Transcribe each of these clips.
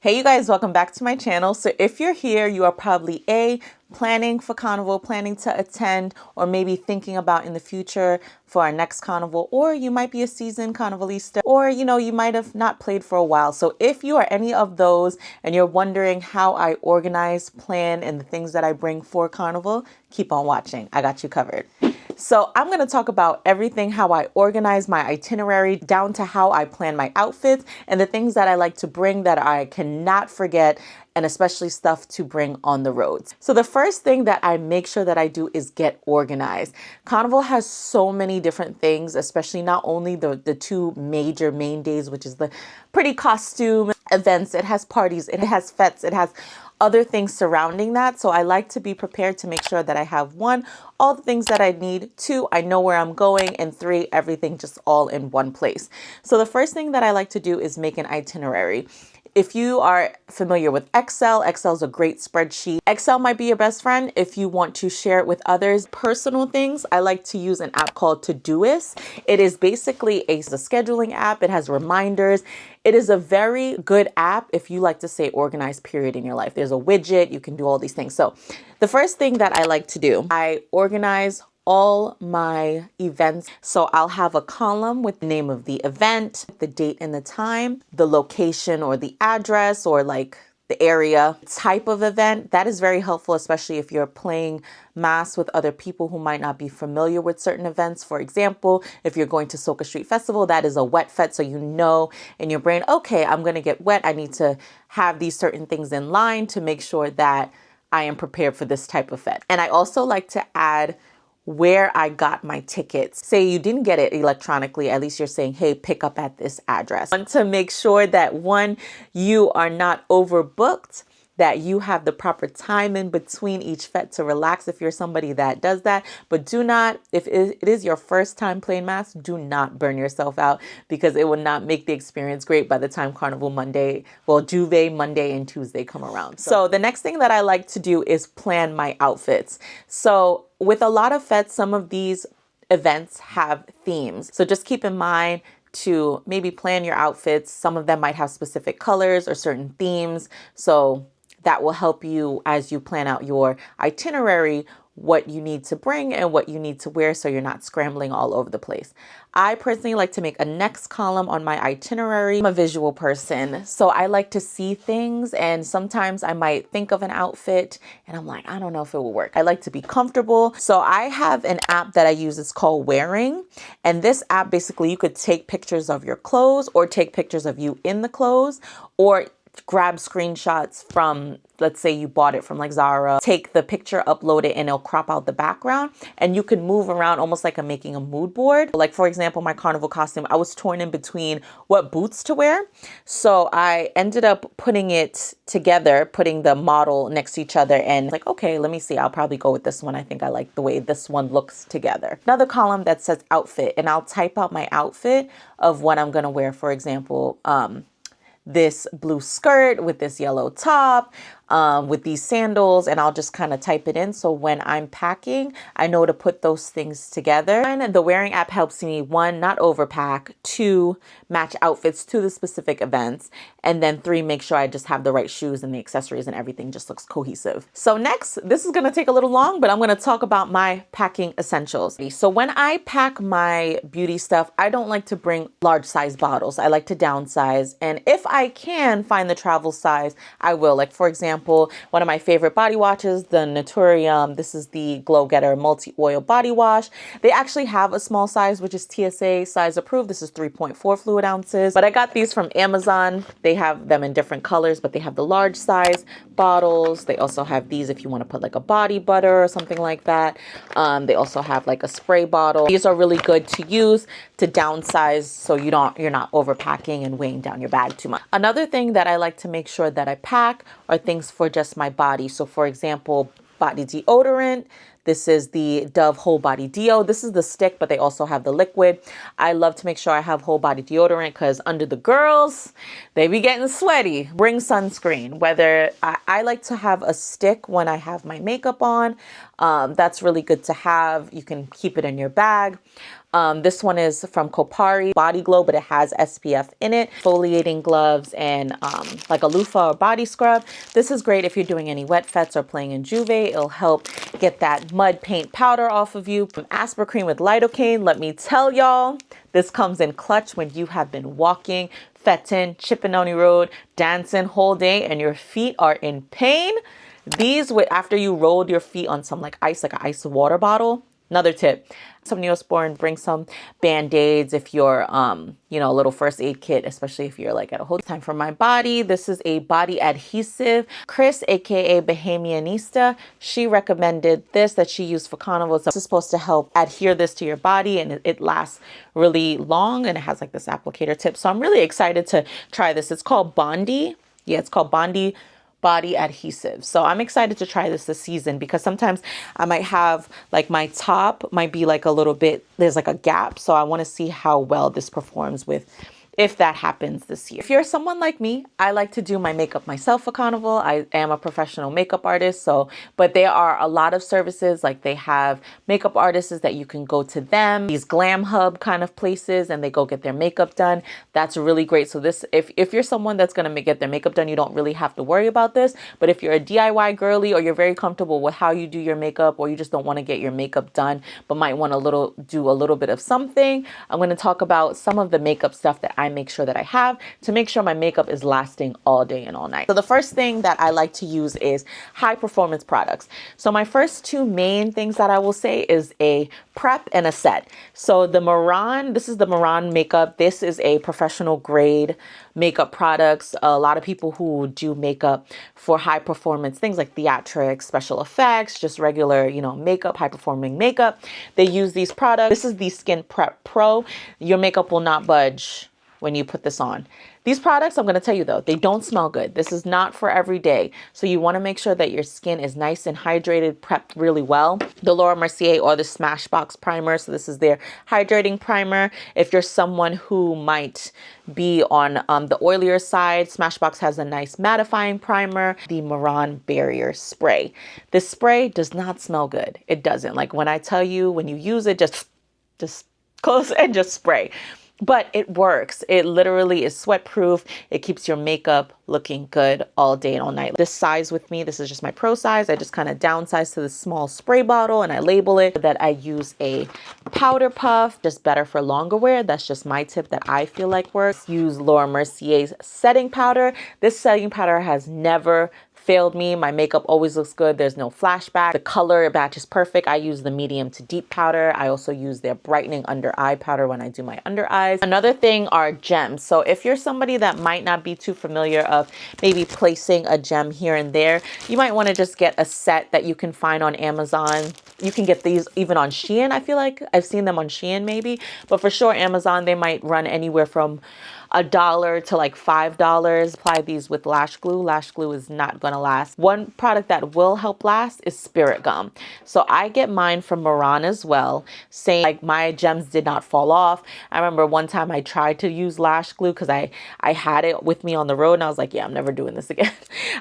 Hey you guys, welcome back to my channel. So if you're here, you are probably planning for Carnival, planning to attend, or maybe thinking about in the future for our next Carnival, or you might be a seasoned Carnivalista, or you might have not played for a while. So if you are any of those and you're wondering how I organize, plan, and the things that I bring for Carnival, keep on watching. I got you covered. So I'm going to talk about everything, how I organize my itinerary down to how I plan my outfits and the things that I like to bring that I cannot forget, and especially stuff to bring on the roads. So the first thing that I make sure that I do is get organized. Carnival has so many different things, especially not only the two major main days, which is the pretty costume events. It has parties, it has fetes, it has other things surrounding that. So I like to be prepared to make sure that I have one, all the things that I need, two, I know where I'm going, and three, everything just all in one place. So the first thing that I like to do is make an itinerary. If you are familiar with Excel is a great spreadsheet. Excel might be your best friend if you want to share it with others. Personal things, I like to use an app called Todoist. It is basically a scheduling app. It has reminders. It is a very good app if you like to stay organized, period, in your life. There's a widget, you can do all these things. So the first thing that I like to do, I organize all my events. So I'll have a column with the name of the event, the date and the time, the location or the address or like the area, type of event. That is very helpful, especially if you're playing mass with other people who might not be familiar with certain events. For example, if you're going to Soca Street Festival, that is a wet fete. So you know in your brain, okay, I'm going to get wet. I need to have these certain things in line to make sure that I am prepared for this type of fete. And I also like to add where I got my tickets. Say you didn't get it electronically, at least you're saying, hey, pick up at this address. I want to make sure that one, you are not overbooked, that you have the proper time in between each fete to relax if you're somebody that does that. But do not, if it is your first time playing mass, do not burn yourself out because it will not make the experience great by the time Carnival Monday, well, Juve Monday and Tuesday come around. So the next thing that I like to do is plan my outfits. So with a lot of fetes, some of these events have themes. So just keep in mind to maybe plan your outfits. Some of them might have specific colors or certain themes. So that will help you as you plan out your itinerary, what you need to bring and what you need to wear so you're not scrambling all over the place. I personally like to make a next column on my itinerary. I'm a visual person, so I like to see things, and sometimes I might think of an outfit and I'm like, I don't know if it will work. I like to be comfortable. So I have an app that I use. It's called Wearing. And this app, basically you could take pictures of your clothes or take pictures of you in the clothes, or grab screenshots from, let's say you bought it from like Zara, take the picture, upload it, and it'll crop out the background, and you can move around almost like I'm making a mood board. Like for example, my Carnival costume, I was torn in between what boots to wear. So I ended up putting it together, putting the model next to each other, and like, okay, let me see, I'll probably go with this one. I think I like the way this one looks together. Another column that says outfit, and I'll type out my outfit of what I'm gonna wear. For example, this blue skirt with this yellow top, with these sandals, and I'll just kind of type it in. So when I'm packing, I know to put those things together. And the Wearing app helps me, one, not overpack, two, match outfits to the specific events, and then three, make sure I just have the right shoes and the accessories and everything just looks cohesive. So next, this is going to take a little long, but I'm going to talk about my packing essentials. So when I pack my beauty stuff, I don't like to bring large size bottles. I like to downsize. And if I can find the travel size, I will. Like for example, one of my favorite body washes, the Naturium. This is the Glow Getter multi-oil body wash. They actually have a small size, which is TSA size approved. This is 3.4 fluid ounces, but I got these from Amazon. They have them in different colors, but they have the large size bottles. They also have these if you want to put like a body butter or something like that. They also have like a spray bottle. These are really good to use to downsize so you're not overpacking and weighing down your bag too much. Another thing that I like to make sure that I pack are things for just my body. So for example, body deodorant, This is the Dove Whole Body Deo. This is the stick, but they also have the liquid. I love to make sure I have whole body deodorant because under the girls, they be getting sweaty. Bring sunscreen. Whether I like to have a stick when I have my makeup on. That's really good to have. You can keep it in your bag. This one is from Kopari Body Glow, but it has SPF in it. Exfoliating gloves and like a loofah or body scrub. This is great if you're doing any wet fets or playing in Juve. It'll help get that mud paint powder off of you. Aspercreme with lidocaine. Let me tell y'all, this comes in clutch when you have been walking, fetting, chipping on the road, dancing whole day, and your feet are in pain. These, after you rolled your feet on some like ice, like an ice water bottle. Another tip, some Neosporin, bring some Band-Aids if you're, you know, a little first aid kit, especially if you're like at a hotel. Time for my body. This is a body adhesive. Chris, aka Bahamianista, she recommended this that she used for Carnival. So this is supposed to help adhere this to your body, and it lasts really long, and it has like this applicator tip. So I'm really excited to try this. It's called Bondi. Yeah, it's called Bondi body adhesive. So I'm excited to try this season because sometimes I might have like my top might be like a little bit, there's like a gap. So I want to see how well this performs with, if that happens this year. If you're someone like me, I like to do my makeup myself for Carnival. I am a professional makeup artist. But there are a lot of services, like they have makeup artists that you can go to them, these glam hub kind of places, and they go get their makeup done. That's really great. So this, if you're someone that's going to get their makeup done, you don't really have to worry about this. But if you're a DIY girly, or you're very comfortable with how you do your makeup, or you just don't want to get your makeup done, but might want to do a little bit of something, I'm going to talk about some of the makeup stuff that I make sure that I have to make sure my makeup is lasting all day and all night. So the first thing that I like to use is high performance products. So my first two main things that I will say is a prep and a set. So the Moran, this is the Moran makeup. This is a professional grade makeup products. A lot of people who do makeup for high performance things like theatrics, special effects, just regular, you know, makeup, high performing makeup, they use these products. This is the Skin Prep Pro. Your makeup will not budge when you put this on. These products, I'm going to tell you though, they don't smell good. This is not for every day. So you want to make sure that your skin is nice and hydrated, prepped really well. The Laura Mercier or the Smashbox primer. So this is their hydrating primer. If you're someone who might be on the oilier side, Smashbox has a nice mattifying primer. The Moran Barrier Spray. This spray does not smell good. It doesn't. Like when I tell you, when you use it, just close and just spray. But it works. It literally is sweat proof. It keeps your makeup looking good all day and all night. This size with me, this is just my pro size. I just kind of downsize to the small spray bottle and I label it that I use a powder puff, just better for longer wear. That's just my tip that I feel like works. Use Laura Mercier's setting powder. This setting powder has never failed me. My makeup always looks good. There's no flashback. The color matches perfect. I use the medium to deep powder. I also use their brightening under eye powder when I do my under eyes. Another thing are gems. So if you're somebody that might not be too familiar of maybe placing a gem here and there, you might want to just get a set that you can find on Amazon. You can get these even on Shein. I feel like I've seen them on Shein maybe, but for sure Amazon, they might run anywhere from $1 to like $5. Apply these with lash glue. Lash glue is not going to last. One product that will help last is Spirit Gum. So I get mine from Moran as well. Saying like my gems did not fall off. I remember one time I tried to use lash glue because I had it with me on the road and I was like, yeah, I'm never doing this again.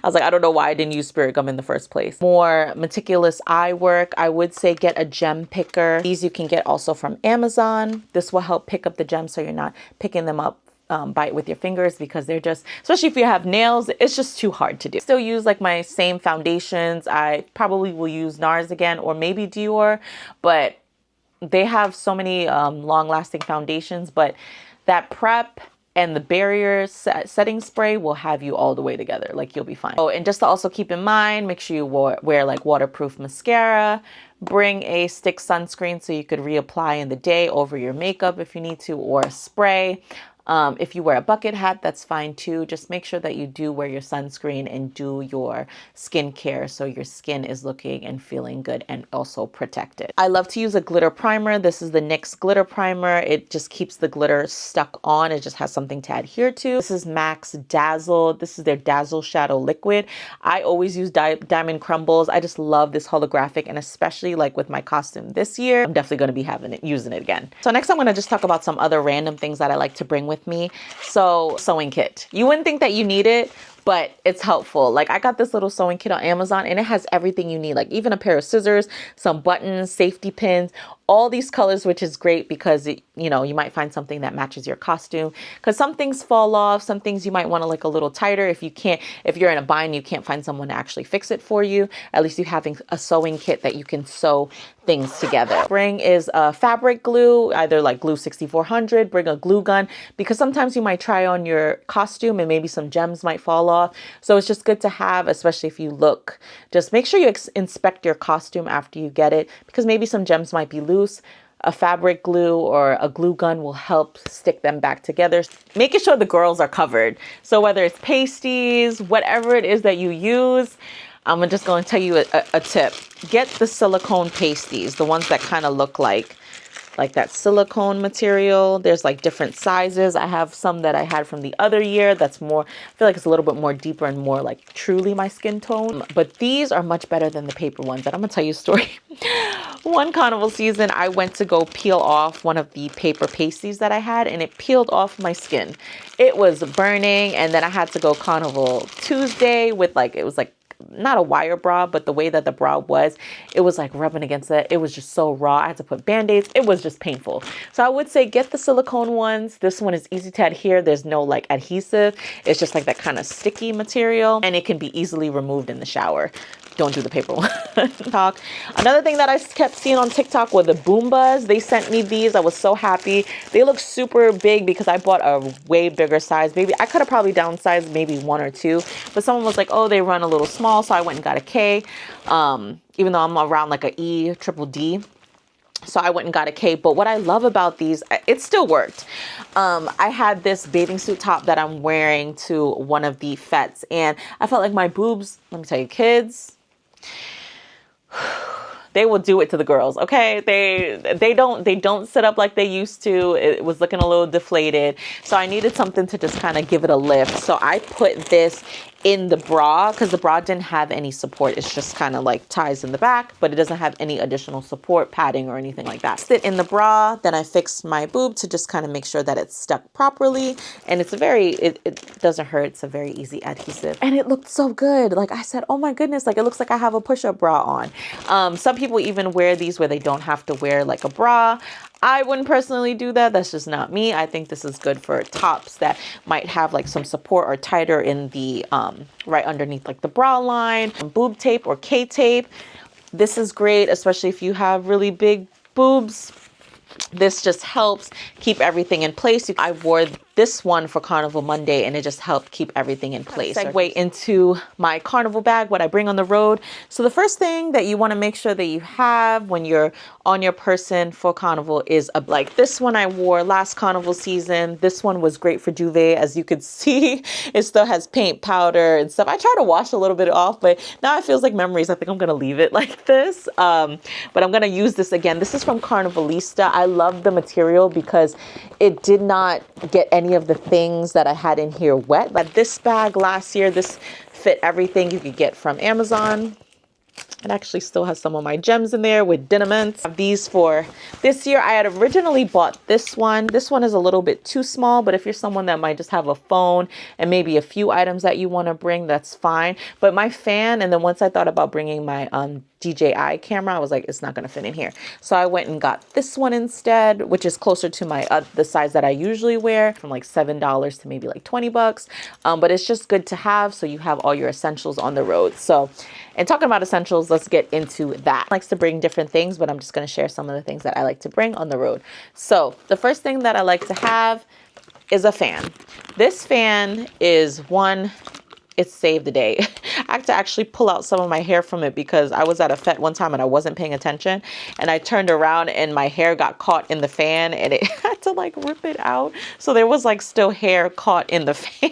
I was like, I don't know why I didn't use Spirit Gum in the first place. More meticulous eye work. I would say get a gem picker. These you can get also from Amazon. This will help pick up the gems so you're not picking them up bite with your fingers because they're just, especially if you have nails, it's just too hard to do. Still use like my same foundations. I probably will use NARS again or maybe Dior, but they have so many long-lasting foundations, but that prep and the barrier setting spray will have you all the way together. Like you'll be fine. Oh, and just to also keep in mind, make sure you wear like waterproof mascara. Bring a stick sunscreen so you could reapply in the day over your makeup if you need to, or a spray. If you wear a bucket hat, that's fine too. Just make sure that you do wear your sunscreen and do your skincare so your skin is looking and feeling good and also protected. I love to use a glitter primer. This is the NYX glitter primer. It just keeps the glitter stuck on. It just has something to adhere to. This is MAC's Dazzle. This is their Dazzle Shadow Liquid. I always use Diamond Crumbles. I just love this holographic, and especially like with my costume this year, I'm definitely going to be using it again. So next I'm going to just talk about some other random things that I like to bring with me. So sewing kit. You wouldn't think that you need it, but it's helpful. Like I got this little sewing kit on Amazon and it has everything you need, like even a pair of scissors, some buttons, safety pins, all these colors, which is great because you might find something that matches your costume, because some things fall off, some things you might want to like a little tighter. If you're in a bind, you can't find someone to actually fix it for you. At least you having a sewing kit that you can sew things together. Bring is a fabric glue, either like glue 6400, bring a glue gun, because sometimes you might try on your costume and maybe some gems might fall off. So it's just good to have, especially if you look, just make sure you inspect your costume after you get it, because maybe some gems might be loose. A fabric glue or a glue gun will help stick them back together, making sure the girls are covered. So whether it's pasties, whatever it is that you use, I'm just going to tell you a tip. Get the silicone pasties, the ones that kind of look like that silicone material. There's like different sizes. I have some that I had from the other year that's more, I feel like it's a little bit more deeper and more like truly my skin tone. But these are much better than the paper ones. And I'm gonna tell you a story. One carnival season, I went to go peel off one of the paper pasties that I had, and it peeled off my skin. It was burning, and then I had to go Carnival Tuesday with it was like not a wire bra, but the way that the bra was, it was like rubbing against it. It was just so raw. I had to put band-aids. It was just painful. So I would say get the silicone ones. This one is easy to adhere. There's no like adhesive. It's just like that kind of sticky material, and it can be easily removed in the shower. Don't do the paper one. Another thing that I kept seeing on TikTok were the Boombas. They sent me these. I was so happy. They look super big because I bought a way bigger size. Maybe I could have probably downsized maybe one or two, but someone was like, oh, they run a little small. So I went and got a K, even though I'm around like a E, triple D. So I went and got a K. But what I love about these, it still worked. I had this bathing suit top that I'm wearing to one of the fetes, and I felt like my boobs, let me tell you, kids, they will do it to the girls. Okay. They don't sit up like they used to. It was looking a little deflated. So I needed something to just kind of give it a lift. So I put this in the bra because the bra didn't have any support. It's just kind of like ties in the back, but it doesn't have any additional support, padding or anything like that. Sit in the bra. Then I fixed my boob to just kind of make sure that it's stuck properly. And it's it doesn't hurt. It's a very easy adhesive. And it looked so good. Like I said, oh my goodness, like it looks like I have a push-up bra on. Some people even wear these where they don't have to wear like a bra. I wouldn't personally do that. That's just not me. I think this is good for tops that might have like some support or tighter in the right underneath like the bra line. Boob tape or K-tape. This is great, especially if you have really big boobs. This just helps keep everything in place. I wore this one for Carnival Monday, and it just helped keep everything in place. Segue into my carnival bag, what I bring on the road. So the first thing that you want to make sure that you have when you're on your person for Carnival is like this one I wore last Carnival season. This one was great for duvet. As you could see, it still has paint, powder, and stuff. I try to wash a little bit off, but now it feels like memories. I think I'm going to leave it like this. But I'm going to use this again. This is from Carnivalista. I love the material because it did not get any of the things that I had in here wet. But this bag last year, this fit everything you could get from Amazon. It actually still has some of my gems in there with dinaments. These for this year. I had originally bought this one. This one is a little bit too small, but if you're someone that might just have a phone and maybe a few items that you want to bring, that's fine. But my fan, and then once I thought about bringing my DJI camera, I was like, it's not going to fit in here. So I went and got this one instead, which is closer to my the size that I usually wear, from like $7 to maybe like 20 bucks. But it's just good to have, so you have all your essentials on the road. So, and talking about essentials, let's get into that. I like to bring different things, but I'm just going to share some of the things that I like to bring on the road. So the first thing that I like to have is a fan. This fan is one, it saved the day. I had to actually pull out some of my hair from it because I was at a fete one time and I wasn't paying attention, and I turned around and my hair got caught in the fan, and it had to like rip it out. So there was like still hair caught in the fan.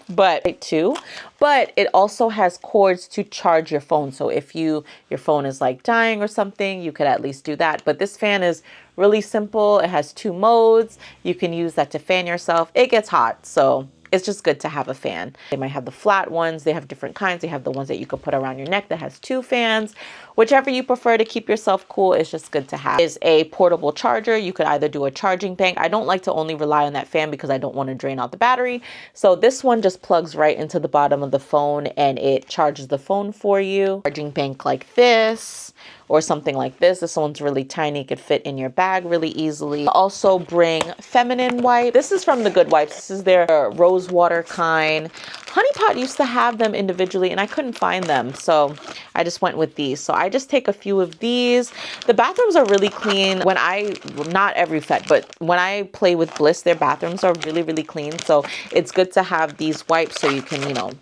But it also has cords to charge your phone. So if your phone is like dying or something, you could at least do that. But this fan is really simple. It has 2 modes. You can use that to fan yourself. It gets hot, so it's just good to have a fan. They might have the flat ones. They have different kinds. They have the ones that you could put around your neck that has 2 fans. Whichever you prefer to keep yourself cool, it's just good to have. Is a portable charger. You could either do a charging bank. I don't like to only rely on that fan because I don't want to drain out the battery. So this one just plugs right into the bottom of the phone and it charges the phone for you. Charging bank like this or something like this. This one's really tiny. It could fit in your bag really easily. Also bring feminine wipe. This is from the Good Wipes. This is their rose water kind. Honey Pot used to have them individually and I couldn't find them, so I just went with these. So I just take a few of these. The bathrooms are really clean. Not every fete, but when I play with Bliss, their bathrooms are really, really clean. So it's good to have these wipes so you can,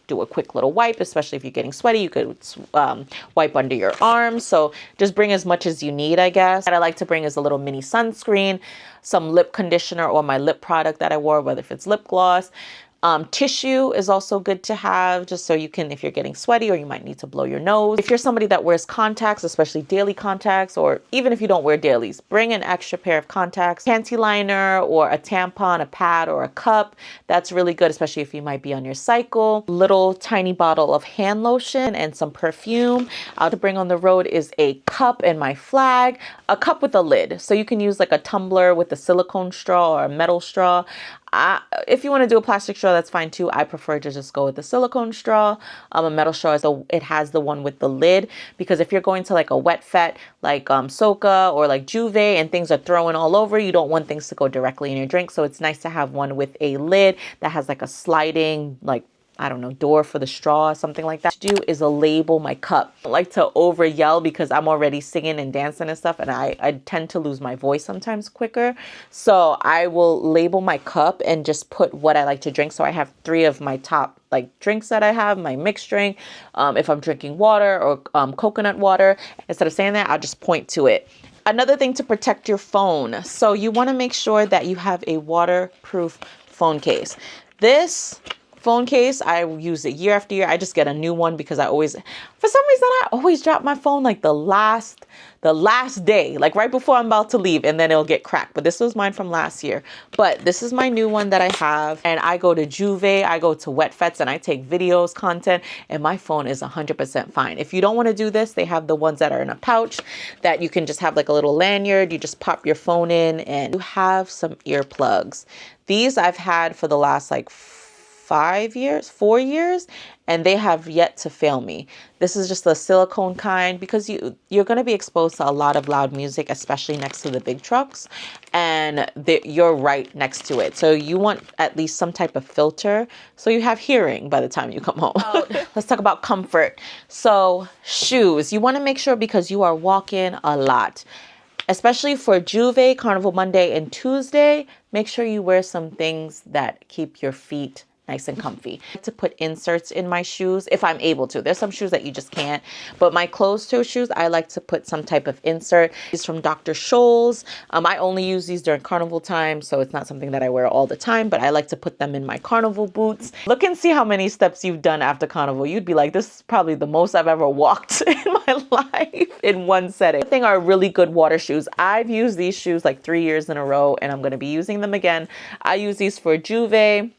do a quick little wipe, especially if you're getting sweaty. You could wipe under your arms. So just bring as much as you need, I guess. What I like to bring is a little mini sunscreen, some lip conditioner or my lip product that I wore, whether if it's lip gloss. Tissue is also good to have just so you can, if you're getting sweaty or you might need to blow your nose. If you're somebody that wears contacts, especially daily contacts, or even if you don't wear dailies, bring an extra pair of contacts, panty liner or a tampon, a pad or a cup. That's really good, especially if you might be on your cycle. Little tiny bottle of hand lotion and some perfume. To bring on the road is a cup and my flag, a cup with a lid. So you can use like a tumbler with a silicone straw or a metal straw. If you want to do a plastic straw, that's fine too. I prefer to just go with the silicone straw. A metal straw, it has the one with the lid, because if you're going to like a wet fete, like Soca or like Juve, and things are throwing all over, you don't want things to go directly in your drink. So it's nice to have one with a lid that has like a sliding, like, I don't know, door for the straw, something like that. What I do is a label my cup. I like to over yell because I'm already singing and dancing and stuff, and I tend to lose my voice sometimes quicker. So I will label my cup and just put what I like to drink. So I have 3 of my top like drinks that I have, my mixed drink. If I'm drinking water or coconut water, instead of saying that, I'll just point to it. Another thing to protect your phone. So you want to make sure that you have a waterproof phone case. This phone case, I use it year after year. I just get a new one because for some reason, I always drop my phone like the last day, like right before I'm about to leave, and then it'll get cracked. But this was mine from last year. But this is my new one that I have, and I go to Juve, I go to wet fetes, and I take videos, content, and my phone is 100% fine. If you don't want to do this, they have the ones that are in a pouch that you can just have like a little lanyard. You just pop your phone in, and you have some earplugs. These I've had for the last like 4 years, and they have yet to fail me. This is just the silicone kind because you're going to be exposed to a lot of loud music, especially next to the big trucks, and you're right next to it. So you want at least some type of filter so you have hearing by the time you come home. Let's talk about comfort. So shoes, you want to make sure, because you are walking a lot, especially for Juve, Carnival Monday and Tuesday, make sure you wear some things that keep your feet nice and comfy. I like to put inserts in my shoes if I'm able to. There's some shoes that you just can't, but my closed-toe shoes, I like to put some type of insert. These from Dr. Scholl's. I only use these during carnival time, so it's not something that I wear all the time, but I like to put them in my carnival boots. Look and see how many steps you've done after carnival. You'd be like, this is probably the most I've ever walked in my life in one setting. The thing are really good water shoes. I've used these shoes like 3 years in a row, and I'm going to be using them again. I use these for Juve.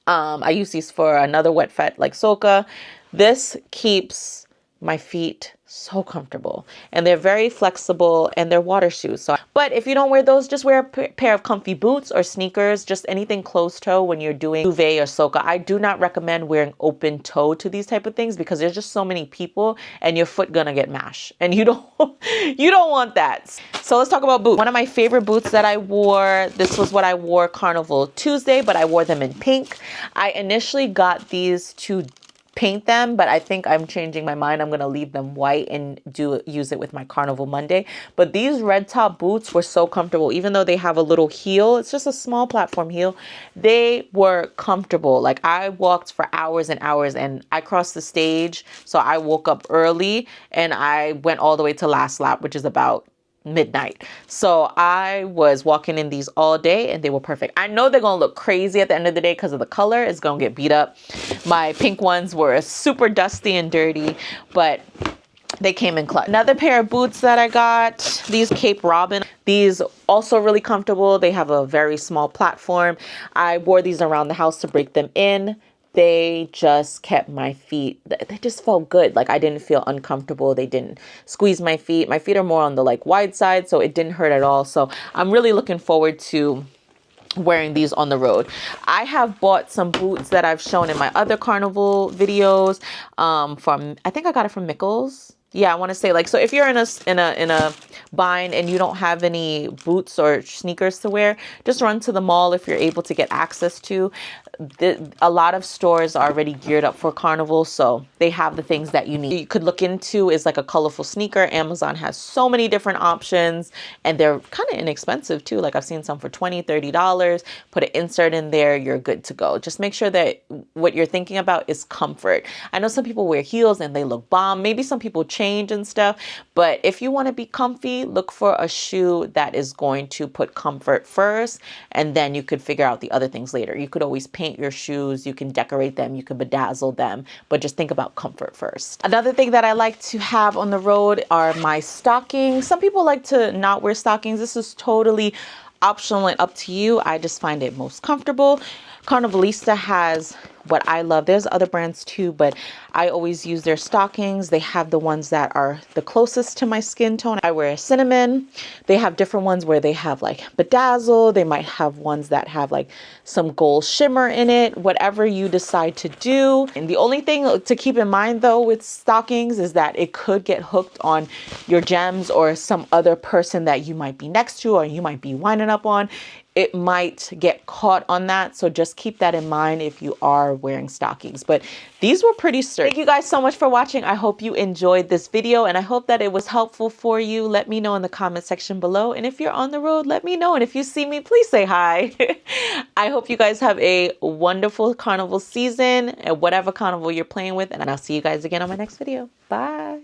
I use these for another wet fete like Soca. This keeps my feet so comfortable, and they're very flexible, and they're water shoes. But if you don't wear those, just wear a pair of comfy boots or sneakers, just anything closed toe when you're doing Juve or Soca. I do not recommend wearing open toe to these type of things because there's just so many people and your foot gonna get mashed, and you don't want that. So let's talk about boots. One of my favorite boots that I wore, this was what I wore Carnival Tuesday, but I wore them in pink. I initially got these to paint them, but I think I'm changing my mind. I'm going to leave them white and use it with my Carnival Monday. But these red top boots were so comfortable. Even though they have a little heel, it's just a small platform heel, they were comfortable. Like, I walked for hours and hours, and I crossed the stage. So I woke up early and I went all the way to last lap, which is about midnight. So I was walking in these all day and they were perfect. I know they're gonna look crazy at the end of the day because of the color. It's gonna get beat up. My pink ones were super dusty and dirty, but they came in clutch. Another pair of boots that I got, these Cape Robin. These also really comfortable. They have a very small platform. I wore these around the house to break them in. They just kept my feet, they just felt good. Like, I didn't feel uncomfortable. They didn't squeeze my feet. My feet are more on the like wide side, so it didn't hurt at all. So I'm really looking forward to wearing these on the road. I have bought some boots that I've shown in my other Carnival videos from, I think I got it from Mickles. Yeah, I want to say, like, so if you're in a bind and you don't have any boots or sneakers to wear, just run to the mall if you're able to get access to. A lot of stores are already geared up for Carnival, so they have the things that you need. You could look into is like a colorful sneaker. Amazon has so many different options, and they're kind of inexpensive too. Like, I've seen some for $20, $30. Put an insert in there, you're good to go. Just make sure that what you're thinking about is comfort. I know some people wear heels and they look bomb. Maybe some people change and stuff, but if you want to be comfy, look for a shoe that is going to put comfort first, and then you could figure out the other things later. You could always paint your shoes, you can decorate them, you can bedazzle them, but just think about comfort first. Another thing that I like to have on the road are my stockings. Some people like to not wear stockings. This is totally optional and up to you. I just find it most comfortable. Carnivalista has what I love. There's other brands too, but I always use their stockings. They have the ones that are the closest to my skin tone. I wear cinnamon. They have different ones where they have like bedazzle. They might have ones that have like some gold shimmer in it, whatever you decide to do. And the only thing to keep in mind though with stockings is that it could get hooked on your gems or some other person that you might be next to or you might be winding up on. It might get caught on that. So just keep that in mind if you are wearing stockings. But these were pretty sturdy. Thank you guys so much for watching. I hope you enjoyed this video and I hope that it was helpful for you. Let me know in the comment section below. And if you're on the road, let me know. And if you see me, please say hi. I hope you guys have a wonderful Carnival season and whatever Carnival you're playing with. And I'll see you guys again on my next video. Bye.